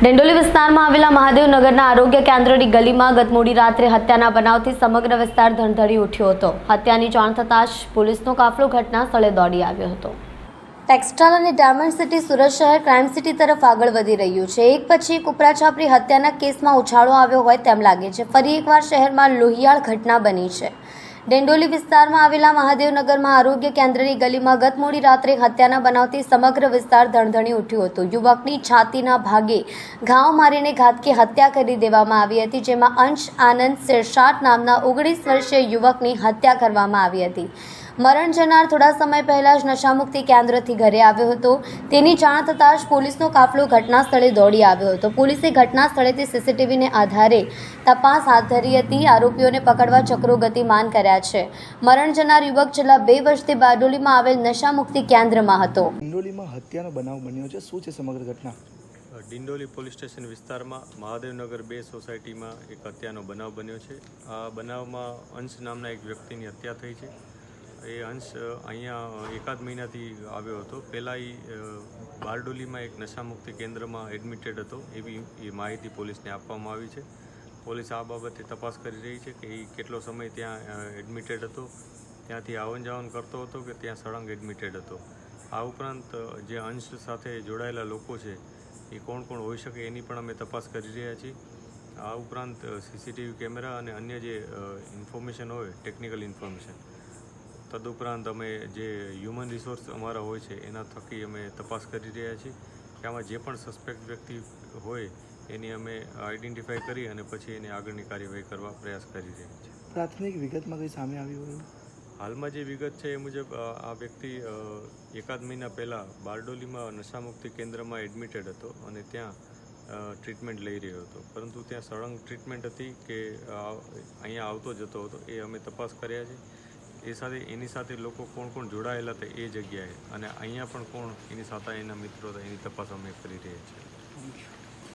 ડેંડોલી વિસ્તારમાં આવેલા મહાદેવનગરના આરોગ્ય કેન્દ્રની ગલીમાં ગત મોડી રાત્રે હત્યાના બનાવથી સમગ્ર વિસ્તાર ધણધણી ઉઠ્યો હતો। હત્યાની જાણ થતાં જ પોલીસનો કાફલો ઘટના સ્થળે દોડી આવ્યો હતો। ટેક્સટાઇલ અને ડાયમંડ સિટી સુરત શહેર ક્રાઇમ સિટી તરફ આગળ વધી રહ્યું છે। એક પછી એક ઉપરાછાપરી હત્યાના કેસમાં ઉછાળો આવ્યો હોય તેમ લાગે છે। ફરી એકવાર શહેરમાં લોહિયાળ ઘટના બની છે। ડેંડોલી વિસ્તારમાં આવેલા મહાદેવનગરમાં આરોગ્ય કેન્દ્રની ગલીમાં ગત મોડી રાત્રે હત્યાના બનાવથી સમગ્ર વિસ્તાર ધણધણી ઉઠ્યો હતો। યુવકની છાતીના ભાગે ઘાવ મારીને ઘાતકી હત્યા કરી દેવામાં આવી હતી, જેમાં અંશ આનંદ શેરશાટ નામના 19 વર્ષીય યુવકની હત્યા કરવામાં આવી હતી। મરણ જનાર થોડા સમય પહેલા જ નશામુક્તિ કેન્દ્રથી ઘરે આવ્યો હતો। તેની જાણ થતાં જ પોલીસનો કાફલો ઘટના સ્થળે દોડી આવ્યો હતો। પોલીસે ઘટના સ્થળેથી સીસીટીવીને આધારે તપાસ હાથ ધરી હતી। આરોપીઓને પકડવા ચક્રો ગતિમાન કર્યા છે। મરણ જનાર યુવક છેલ્લા 2 વર્ષથી બારડોલીમાં આવેલ નશામુક્તિ કેન્દ્રમાં હતો। ડિંડોલીમાં હત્યાનો બનાવ બન્યો છે, શું છે સમગ્ર ઘટના? ડિંડોલી પોલીસ સ્ટેશન વિસ્તારમાં મહાદેવનગર 2 સોસાયટીમાં એક હત્યાનો બનાવ બન્યો છે। આ બનાવમાં અંશ નામના એક વ્યક્તિની હત્યા થઈ છે। એ અંશ અહીંયા એકાદ મહિનાથી આવ્યો હતો। પહેલાં એ બારડોલીમાં એક નશામુક્તિ કેન્દ્રમાં એડમિટેડ હતો, એવી એ માહિતી પોલીસને આપવામાં આવી છે। પોલીસ આ બાબતે તપાસ કરી રહી છે કે એ કેટલો સમય ત્યાં એડમિટેડ હતો, ત્યાંથી આવન જાવન કરતો હતો કે ત્યાં સળંગ એડમિટેડ હતો। આ ઉપરાંત જે અંશ સાથે જોડાયેલા લોકો છે એ કોણ કોણ હોઈ શકે એની પણ અમે તપાસ કરી રહ્યા છીએ। આ ઉપરાંત સીસીટીવી કેમેરા અને અન્ય જે ઇન્ફોર્મેશન હોય, ટેકનિકલ ઇન્ફોર્મેશન, તદુપરાંત અમે જે હ્યુમન રિસોર્સ અમારા હોય છે એના થકી અમે તપાસ કરી રહ્યા છીએ કે આમાં જે પણ સસ્પેક્ટ વ્યક્તિ હોય એની અમે આઈડેન્ટિફાઈ કરી અને પછી એની આગળની કાર્યવાહી કરવા પ્રયાસ કરી રહ્યા છીએ। પ્રાથમિક વિગતમાં કંઈ સામે આવ્યું હોય? હાલમાં જે વિગત છે એ મુજબ આ વ્યક્તિ એકાદ મહિના પહેલાં બારડોલીમાં નશામુક્તિ કેન્દ્રમાં એડમિટેડ હતો અને ત્યાં ટ્રીટમેન્ટ લઈ રહ્યો હતો, પરંતુ ત્યાં સળંગ ટ્રીટમેન્ટ હતી કે અહીંયા આવતો જતો હતો એ અમે તપાસ કર્યા છે। એની સાથે લોકો કોણ કોણ જોડાયેલા હતા એ જગ્યાએ અને અહીંયા પણ કોણ એની સાથે એના મિત્રો હતા એની તપાસ અમે કરી રહ્યા છીએ।